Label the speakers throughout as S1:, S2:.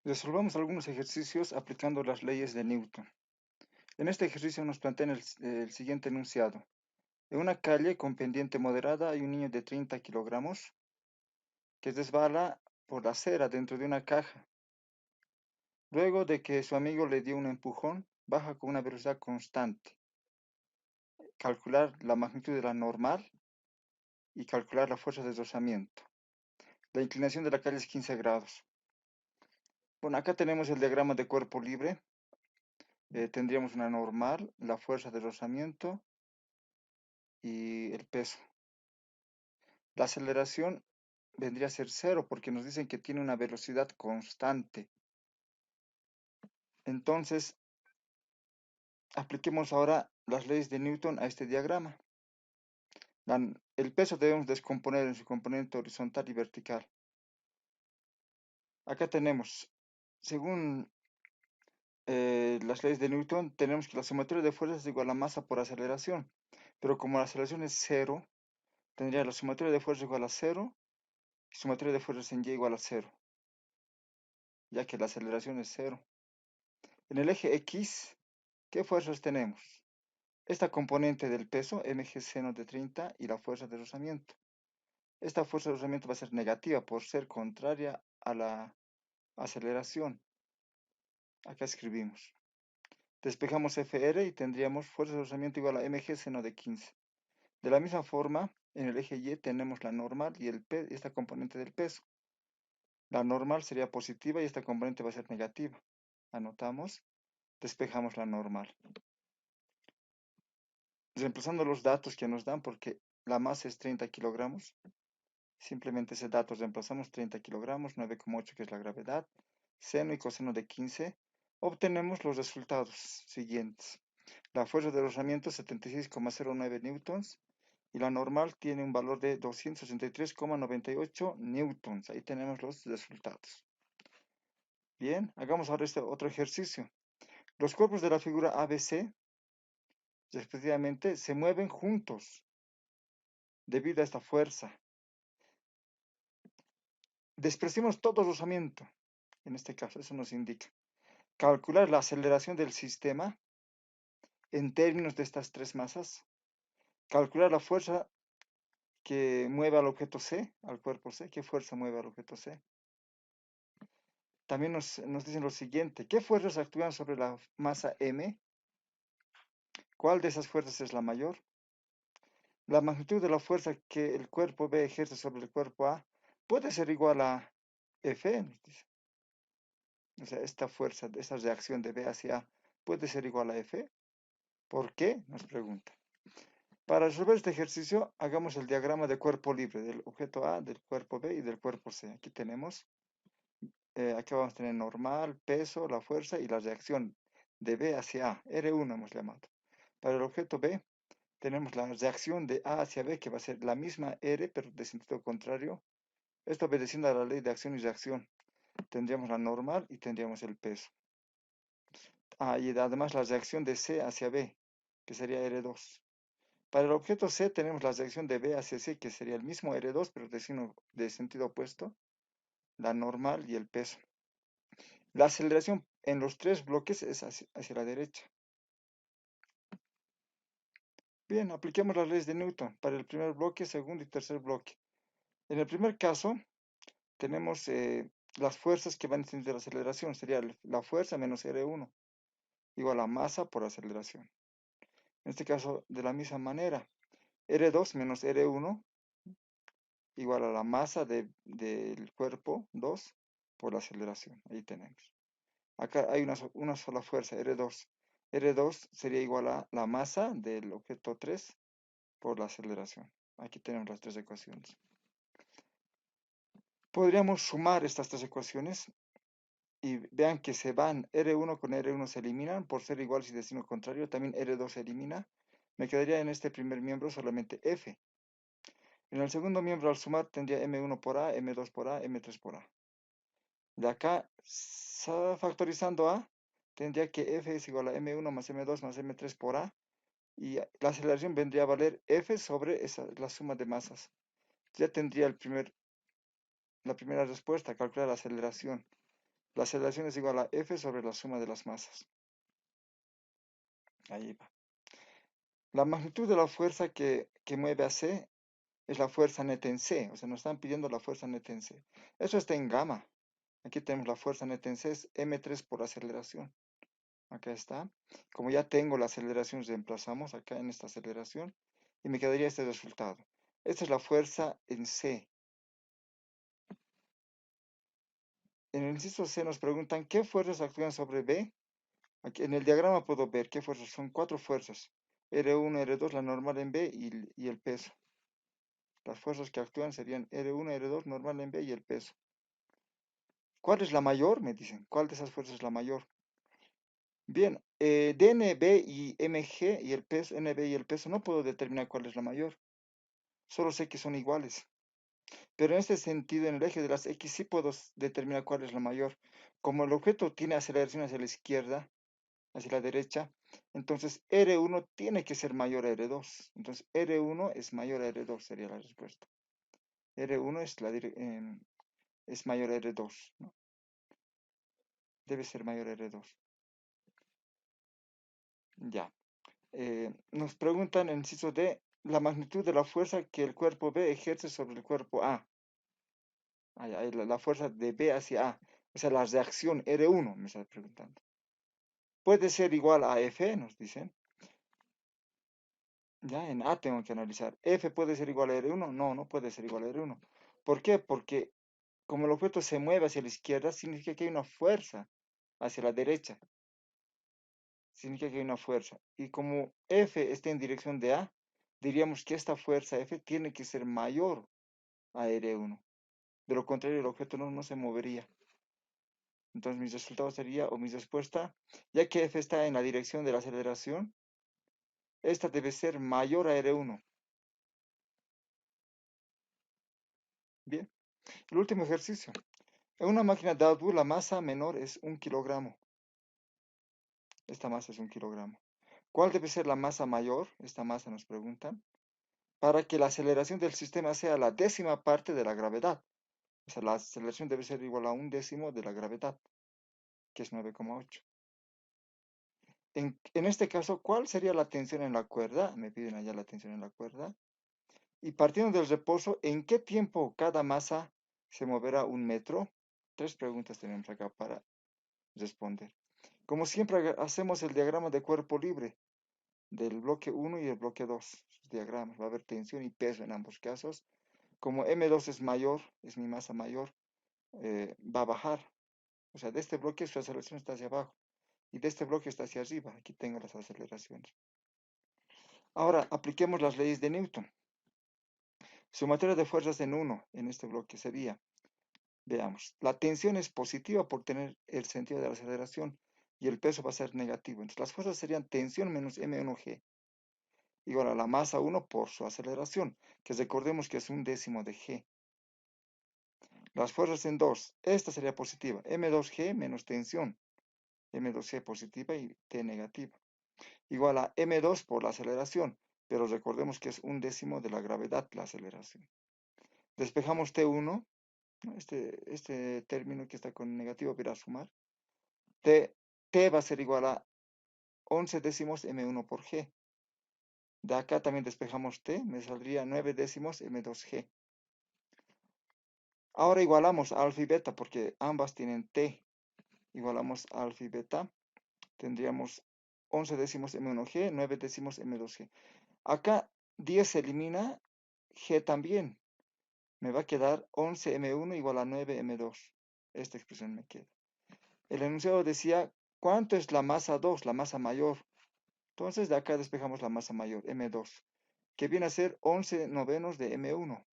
S1: Resolvamos algunos ejercicios aplicando las leyes de Newton. En este ejercicio nos plantean el siguiente enunciado. En una calle con pendiente moderada hay un niño de 30 kilogramos que resbala por la acera dentro de una caja. Luego de que su amigo le dio un empujón, baja con una velocidad constante. Calcular la magnitud de la normal y calcular la fuerza de deslizamiento. La inclinación de la calle es 15 grados. Bueno, acá tenemos el diagrama de cuerpo libre. Tendríamos una normal, la fuerza de rozamiento y el peso. La aceleración vendría a ser cero porque nos dicen que tiene una velocidad constante. Entonces, apliquemos ahora las leyes de Newton a este diagrama. El peso debemos descomponer en su componente horizontal y vertical. Acá tenemos, según las leyes de Newton, tenemos que la sumatoria de fuerzas es igual a masa por aceleración. Pero como la aceleración es cero, tendría la sumatoria de fuerzas igual a cero y sumatoria de fuerzas en y igual a cero, ya que la aceleración es cero. En el eje X, ¿qué fuerzas tenemos? Esta componente del peso, mg seno de 30, y la fuerza de rozamiento. Esta fuerza de rozamiento va a ser negativa por ser contraria a la aceleración. Acá escribimos. Despejamos FR y tendríamos fuerza de rozamiento igual a mg seno de 15. De la misma forma, en el eje Y tenemos la normal y esta componente del peso. La normal sería positiva y esta componente va a ser negativa. Anotamos, despejamos la normal. Reemplazando los datos que nos dan, porque la masa es 30 kilogramos, simplemente ese dato reemplazamos 30 kilogramos, 9,8 que es la gravedad, seno y coseno de 15, obtenemos los resultados siguientes. La fuerza de rozamiento 76,09 newtons y la normal tiene un valor de 263,98 newtons. Ahí tenemos los resultados. Bien, hagamos ahora este otro ejercicio. Los cuerpos de la figura ABC, respectivamente, se mueven juntos debido a esta fuerza. Despreciamos todo rozamiento, en este caso, eso nos indica. Calcular la aceleración del sistema en términos de estas tres masas. Calcular la fuerza que mueve al objeto C, al cuerpo C. ¿Qué fuerza mueve al objeto C? También nos dicen lo siguiente. ¿Qué fuerzas actúan sobre la masa M? ¿Cuál de esas fuerzas es la mayor? La magnitud de la fuerza que el cuerpo B ejerce sobre el cuerpo A puede ser igual a F, nos dice. O sea, esta fuerza, esta reacción de B hacia A puede ser igual a F. ¿Por qué? Nos pregunta. Para resolver este ejercicio, hagamos el diagrama de cuerpo libre del objeto A, del cuerpo B y del cuerpo C. Aquí tenemos, aquí vamos a tener normal, peso, la fuerza y la reacción de B hacia A. R1 hemos llamado. Para el objeto B, tenemos la reacción de A hacia B, que va a ser la misma R, pero de sentido contrario. Esto obedeciendo a la ley de acción y reacción. Tendríamos la normal y tendríamos el peso. Y además la reacción de C hacia B, que sería R2. Para el objeto C tenemos la reacción de B hacia C, que sería el mismo R2, pero de sentido opuesto, la normal y el peso. La aceleración en los tres bloques es hacia la derecha. Bien, apliquemos las leyes de Newton para el primer bloque, segundo y tercer bloque. En el primer caso, tenemos las fuerzas que van en sentido de la aceleración. Sería la fuerza menos R1, igual a masa por aceleración. En este caso, de la misma manera, R2 menos R1 igual a la masa del cuerpo 2 por la aceleración. Ahí tenemos. Acá hay una sola fuerza, R2. R2 sería igual a la masa del objeto 3 por la aceleración. Aquí tenemos las tres ecuaciones. Podríamos sumar estas tres ecuaciones y vean que se van, R1 con R1 se eliminan, por ser iguales y destino contrario, también R2 se elimina. Me quedaría en este primer miembro solamente F. En el segundo miembro al sumar tendría M1 por A, M2 por A, M3 por A. De acá, factorizando A, tendría que F es igual a M1 más M2 más M3 por A, y la aceleración vendría a valer F sobre la suma de masas. Ya tendría la primera respuesta, calcular la aceleración. La aceleración es igual a F sobre la suma de las masas. Ahí va. La magnitud de la fuerza que mueve a C es la fuerza neta en C. O sea, nos están pidiendo la fuerza neta en C. Eso está en gamma. Aquí tenemos la fuerza neta en C, es M3 por aceleración. Acá está. Como ya tengo la aceleración, reemplazamos acá en esta aceleración y me quedaría este resultado. Esta es la fuerza en C. En el inciso C nos preguntan qué fuerzas actúan sobre B. Aquí en el diagrama puedo ver qué fuerzas son. Cuatro fuerzas. R1, R2, la normal en B y el peso. Las fuerzas que actúan serían R1, R2, normal en B y el peso. ¿Cuál es la mayor? Me dicen. ¿Cuál de esas fuerzas es la mayor? Bien, DNB y MG y el peso, NB y el peso, no puedo determinar cuál es la mayor. Solo sé que son iguales. Pero en este sentido, en el eje de las X sí puedo determinar cuál es la mayor. Como el objeto tiene aceleración hacia la izquierda, hacia la derecha, entonces R1 tiene que ser mayor a R2. Entonces R1 es mayor a R2, sería la respuesta. R1 es mayor a R2, ¿no? Debe ser mayor a R2. Ya. Nos preguntan en el inciso D la magnitud de la fuerza que el cuerpo B ejerce sobre el cuerpo A. La fuerza de B hacia A. O sea, la reacción R1, me está preguntando. Puede ser igual a F, nos dicen. Ya, en A tengo que analizar. ¿F puede ser igual a R1? No, no puede ser igual a R1. ¿Por qué? Porque como el objeto se mueve hacia la izquierda, significa que hay una fuerza hacia la derecha. Significa que hay una fuerza. Y como F está en dirección de A, diríamos que esta fuerza F tiene que ser mayor a R1. De lo contrario, el objeto no se movería. Entonces, mi resultado sería, o mi respuesta, ya que F está en la dirección de la aceleración, esta debe ser mayor a R1. Bien, el último ejercicio. En una máquina de outboard, la masa menor es 1 kilogramo. Esta masa es 1 kilogramo. ¿Cuál debe ser la masa mayor? Esta masa nos preguntan. Para que la aceleración del sistema sea la décima parte de la gravedad. O sea, la aceleración debe ser igual a un décimo de la gravedad, que es 9,8. En este caso, ¿cuál sería la tensión en la cuerda? Me piden allá la tensión en la cuerda. Y partiendo del reposo, ¿en qué tiempo cada masa se moverá 1 metro? Tres preguntas tenemos acá para responder. Como siempre, hacemos el diagrama de cuerpo libre del bloque 1 y el bloque 2. Diagramas, va a haber tensión y peso en ambos casos. Como M2 es mayor, es mi masa mayor, va a bajar. O sea, de este bloque su aceleración está hacia abajo y de este bloque está hacia arriba. Aquí tengo las aceleraciones. Ahora, apliquemos las leyes de Newton. Sumatoria de fuerzas en 1 en este bloque sería, veamos, la tensión es positiva por tener el sentido de la aceleración y el peso va a ser negativo. Entonces las fuerzas serían tensión menos M1G igual a la masa 1 por su aceleración, que recordemos que es un décimo de G. Las fuerzas en 2, esta sería positiva, M2G menos tensión, M2G positiva y T negativa, igual a M2 por la aceleración, pero recordemos que es un décimo de la gravedad la aceleración. Despejamos T1, ¿no? Este término que está con negativo para sumar. T va a ser igual a 11 décimos M1 por G. De acá también despejamos T, me saldría 9 décimos M2G. Ahora igualamos alfa y beta porque ambas tienen T. Igualamos alfa y beta. Tendríamos 11 décimos M1G, 9 décimos M2G. Acá 10 se elimina, G también. Me va a quedar 11 M1 igual a 9 M2. Esta expresión me queda. El enunciado decía, ¿cuánto es la masa 2, la masa mayor? Entonces de acá despejamos la masa mayor, M2, que viene a ser 11 novenos de M1.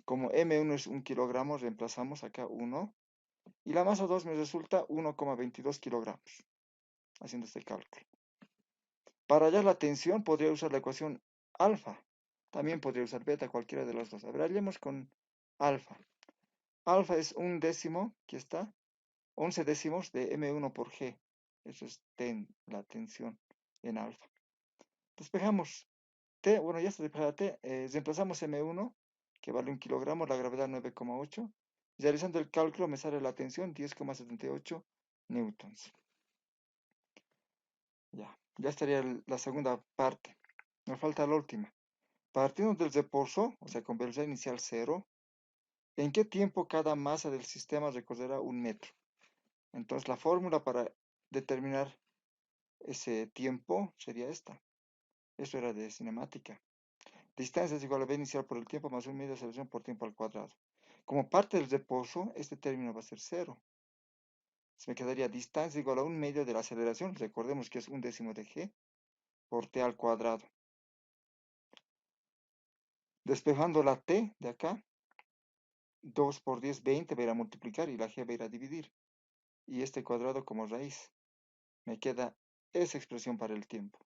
S1: Como M1 es 1 kilogramo, reemplazamos acá 1. Y la masa 2 me resulta 1,22 kilogramos, haciendo este cálculo. Para hallar la tensión podría usar la ecuación alfa. También podría usar beta, cualquiera de las dos. A ver, hallemos con alfa. Alfa es un décimo, aquí está, 11 décimos de M1 por G. Eso es la tensión en alfa. Despejamos T, bueno, ya está despejada T. Reemplazamos M1, que vale 1 kilogramo, la gravedad 9,8. Realizando el cálculo me sale la tensión 10,78 newtons. Ya estaría la segunda parte. Me falta la última. Partiendo del reposo, o sea, con velocidad inicial 0, ¿en qué tiempo cada masa del sistema recorrerá 1 metro? Entonces la fórmula para determinar ese tiempo sería esta. Eso era de cinemática. Distancia es igual a v inicial por el tiempo más 1 medio de aceleración por tiempo al cuadrado. Como parte del reposo, este término va a ser 0. Se me quedaría distancia igual a 1 medio de la aceleración. Recordemos que es 1/10 de g por t al cuadrado. Despejando la t de acá, 2 por 10, 20 va a ir a multiplicar y la g va a ir a dividir. Y este cuadrado como raíz. Me queda esa expresión para el tiempo.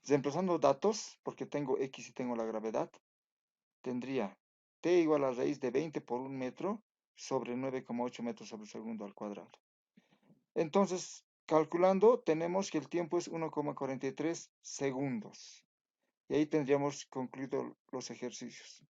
S1: Reemplazando datos, porque tengo x y tengo la gravedad, tendría t igual a raíz de 20 por 1 metro sobre 9,8 metros sobre segundo al cuadrado. Entonces, calculando, tenemos que el tiempo es 1,43 segundos. Y ahí tendríamos concluido los ejercicios.